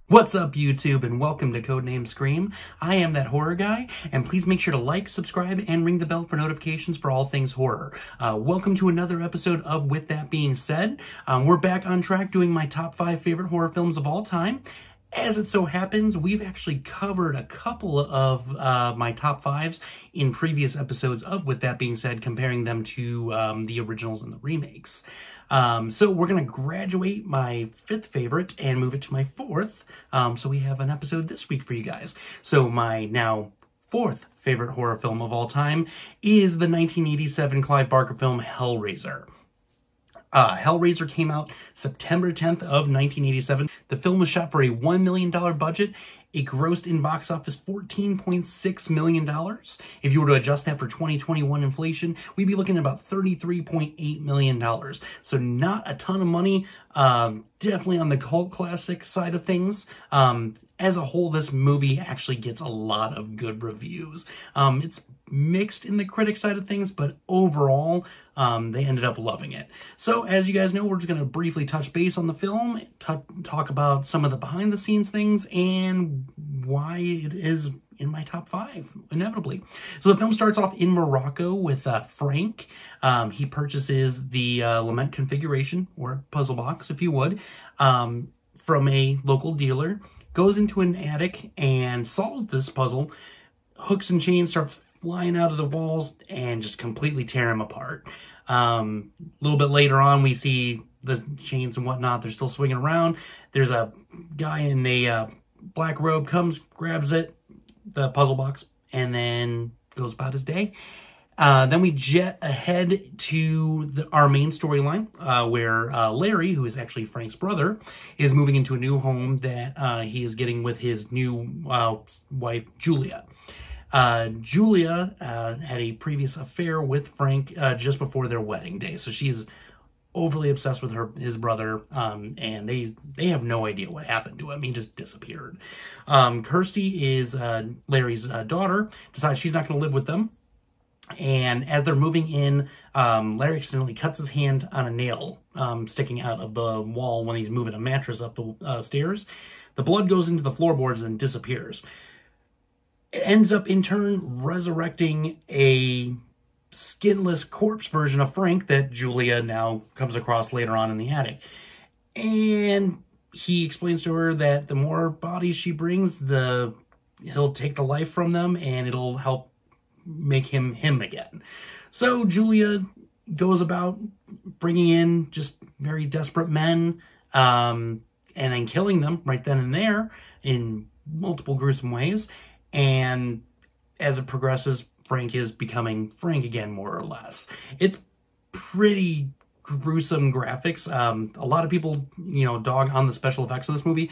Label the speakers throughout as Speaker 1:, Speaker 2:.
Speaker 1: What's up, YouTube, and welcome to Codename Scream. I am that horror guy, and please make sure to like, subscribe, and ring the bell for notifications for all things horror. Welcome to another episode of With That Being Said. We're back on track doing my top 5 favorite horror films of all time. As it so happens, we've actually covered a couple of my top 5s in previous episodes of With That Being Said, comparing them to the originals and the remakes. So we're going to graduate my 5th favorite and move it to my 4th. So we have an episode this week for you guys. So my now 4th favorite horror film of all time is the 1987 Clive Barker film Hellraiser. Hellraiser came out September 10th of 1987. The film was shot for a $1 million budget. It grossed in box office $14.6 million. If you were to adjust that for 2021 inflation, we'd be looking at about $33.8 million. So not a ton of money, definitely on the cult classic side of things. As a whole, this movie actually gets a lot of good reviews. It's mixed in the critic side of things, but overall, they ended up loving it. So, as you guys know, we're just going to briefly touch base on the film, talk about some of the behind-the-scenes things, and why it is in my top 5, inevitably. So the film starts off in Morocco with Frank. He purchases the Lament configuration, or puzzle box, if you would, from a local dealer, goes into an attic and solves this puzzle. Hooks and chains start flying out of the walls and just completely tear him apart. A little bit later on, we see the chains and whatnot. They're still swinging around. There's a guy in a black robe comes, grabs it, the puzzle box, and then goes about his day. Then we jet ahead to our main storyline, where Larry, who is actually Frank's brother, is moving into a new home that he is getting with his new wife, Julia. Julia had a previous affair with Frank just before their wedding day, so she's overly obsessed with his brother, and they have no idea what happened to him. He just disappeared. Kirsty is Larry's daughter, decides she's not going to live with them. And as they're moving in, Larry accidentally cuts his hand on a nail sticking out of the wall when he's moving a mattress up the stairs. The blood goes into the floorboards and disappears. It ends up, in turn, resurrecting a skinless corpse version of Frank that Julia now comes across later on in the attic. And he explains to her that the more bodies she brings, he'll take the life from them, and it'll help make him again. So Julia goes about bringing in just very desperate men, and then killing them right then and there in multiple gruesome ways. And as it progresses, Frank is becoming Frank again, more or less. It's pretty gruesome graphics. A lot of people, dog on the special effects of this movie.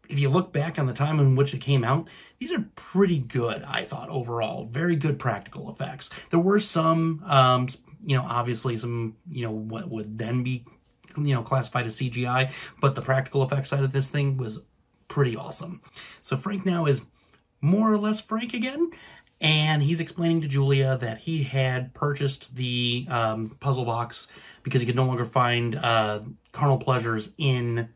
Speaker 1: If you look back on the time in which it came out, these are pretty good, I thought, overall. Very good practical effects. There were some, obviously some, what would then be, classified as CGI, but the practical effects side of this thing was pretty awesome. So Frank now is more or less Frank again, and he's explaining to Julia that he had purchased the puzzle box because he could no longer find carnal pleasures in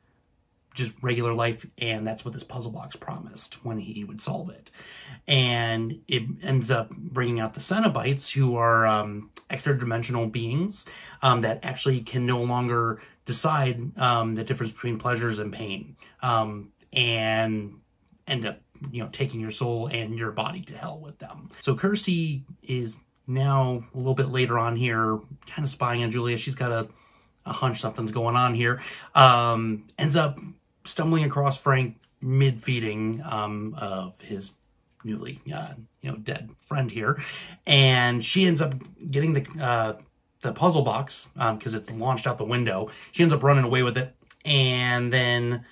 Speaker 1: just regular life, and that's what this puzzle box promised when he would solve it. And it ends up bringing out the Cenobites, who are extra-dimensional beings that actually can no longer decide the difference between pleasures and pain, and end up taking your soul and your body to hell with them. So Kirsty is now, a little bit later on here, kind of spying on Julia. She's got a hunch something's going on here. Ends up stumbling across Frank mid-feeding of his newly dead friend here, and she ends up getting the puzzle box because it's launched out the window. She ends up running away with it, and then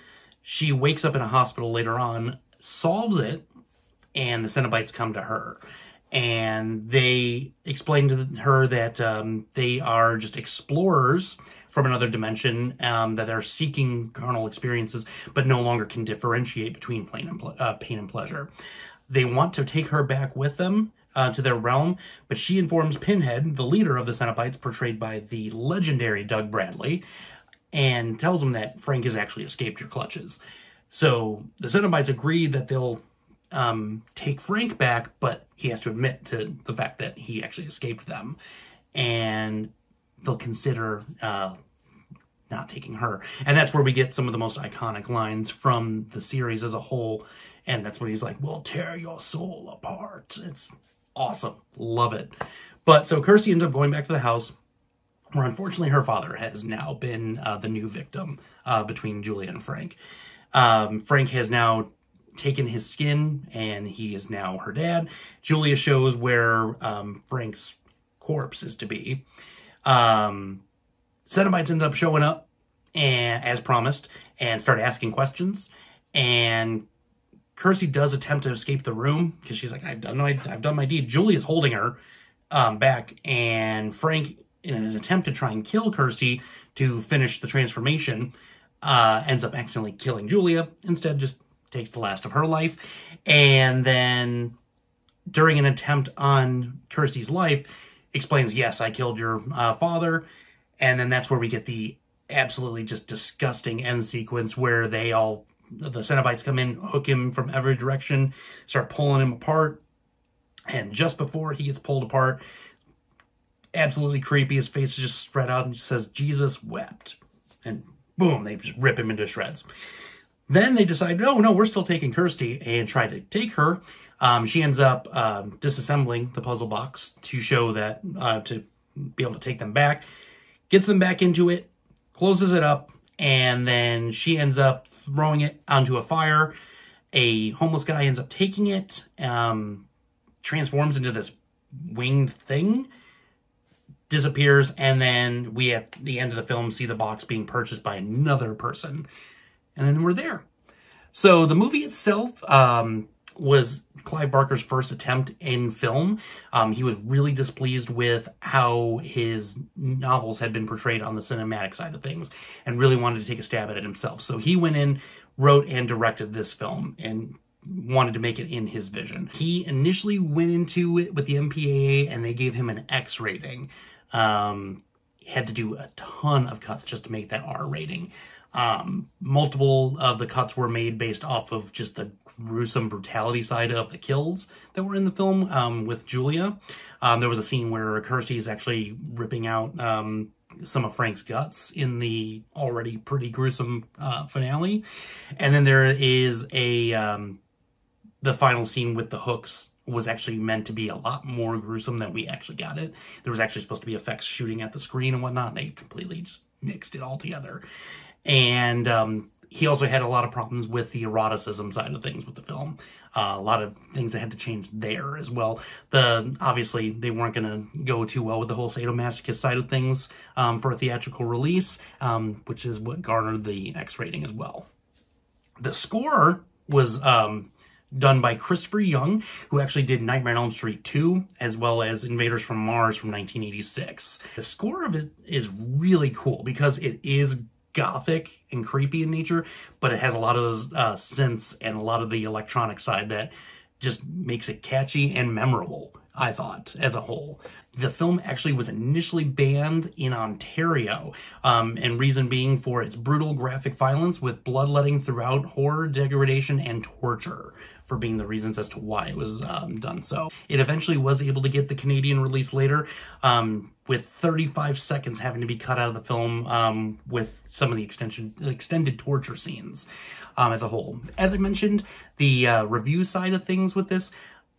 Speaker 1: she wakes up in a hospital later on, solves it, and the Cenobites come to her. And they explain to her that they are just explorers from another dimension, that are seeking carnal experiences, but no longer can differentiate between pain and pleasure. They want to take her back with them to their realm, but she informs Pinhead, the leader of the Cenobites, portrayed by the legendary Doug Bradley, and tells him that Frank has actually escaped your clutches. So the Cenobites agree that they'll take Frank back, but he has to admit to the fact that he actually escaped them. And they'll consider not taking her. And that's where we get some of the most iconic lines from the series as a whole. And that's when he's like, we'll tear your soul apart. It's awesome. Love it. But so Kirsty ends up going back to the house, where unfortunately her father has now been the new victim between Julia and Frank. Frank has now taken his skin, and he is now her dad. Julia shows where Frank's corpse is to be. Cenobites end up showing up, and as promised, and start asking questions. And Kirsty does attempt to escape the room because she's like, I've done my deed. Julia's holding her back, and Frank, in an attempt to try and kill Kirsty to finish the transformation, ends up accidentally killing Julia. Instead, just takes the last of her life. And then, during an attempt on Kirsty's life, explains, yes, I killed your father. And then that's where we get the absolutely just disgusting end sequence where the Cenobites come in, hook him from every direction, start pulling him apart. And just before he gets pulled apart, absolutely creepy, his face is just spread out and says, Jesus wept. And boom, they just rip him into shreds. Then they decide, no, we're still taking Kirsty, and try to take her. She ends up disassembling the puzzle box to show that, to be able to take them back. Gets them back into it, closes it up, and then she ends up throwing it onto a fire. A homeless guy ends up taking it, transforms into this winged thing, disappears, and then we, at the end of the film, see the box being purchased by another person. And then we're there. So the movie itself was Clive Barker's first attempt in film. He was really displeased with how his novels had been portrayed on the cinematic side of things, and really wanted to take a stab at it himself. So he went in, wrote and directed this film, and wanted to make it in his vision. He initially went into it with the MPAA, and they gave him an X rating. Had to do a ton of cuts just to make that R rating. Multiple of the cuts were made based off of just the gruesome brutality side of the kills that were in the film with Julia. There was a scene where Kirsty is actually ripping out some of Frank's guts in the already pretty gruesome finale. And then there is the final scene with the hooks was actually meant to be a lot more gruesome than we actually got it. There was actually supposed to be effects shooting at the screen and whatnot, and they completely just mixed it all together. And he also had a lot of problems with the eroticism side of things with the film. A lot of things that had to change there as well. Obviously, they weren't going to go too well with the whole sadomasochist side of things for a theatrical release, which is what garnered the X rating as well. The score was done by Christopher Young, who actually did Nightmare on Elm Street 2, as well as Invaders from Mars from 1986. The score of it is really cool because it is gothic and creepy in nature, but it has a lot of those synths and a lot of the electronic side that just makes it catchy and memorable, I thought, as a whole. The film actually was initially banned in Ontario, and reason being for its brutal graphic violence with bloodletting throughout, horror, degradation, and torture, for being the reasons as to why it was done so. It eventually was able to get the Canadian release later, with 35 seconds having to be cut out of the film with some of the extended torture scenes as a whole. As I mentioned, the review side of things with this,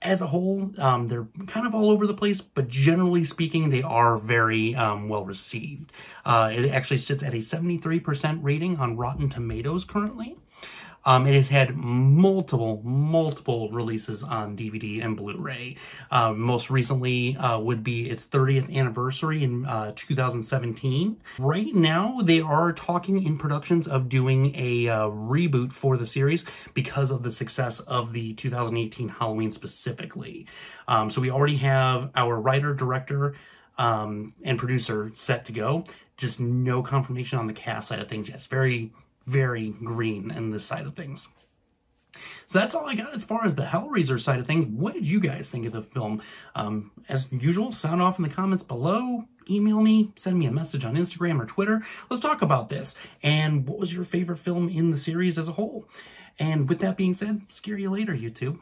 Speaker 1: as a whole, they're kind of all over the place, but generally speaking, they are very well received. It actually sits at a 73% rating on Rotten Tomatoes currently. It has had multiple releases on DVD and Blu-ray. Most recently would be its 30th anniversary in 2017. Right now, they are talking in productions of doing a reboot for the series because of the success of the 2018 Halloween specifically. So we already have our writer, director, and producer set to go. Just no confirmation on the cast side of things yet. It's very green in this side of things. So that's all I got as far as the Hellraiser side of things. What did you guys think of the film? As usual, sound off in the comments below. email me, send me a message on Instagram or Twitter. Let's talk about this. And what was your favorite film in the series as a whole? And with that being said, scare you later, YouTube.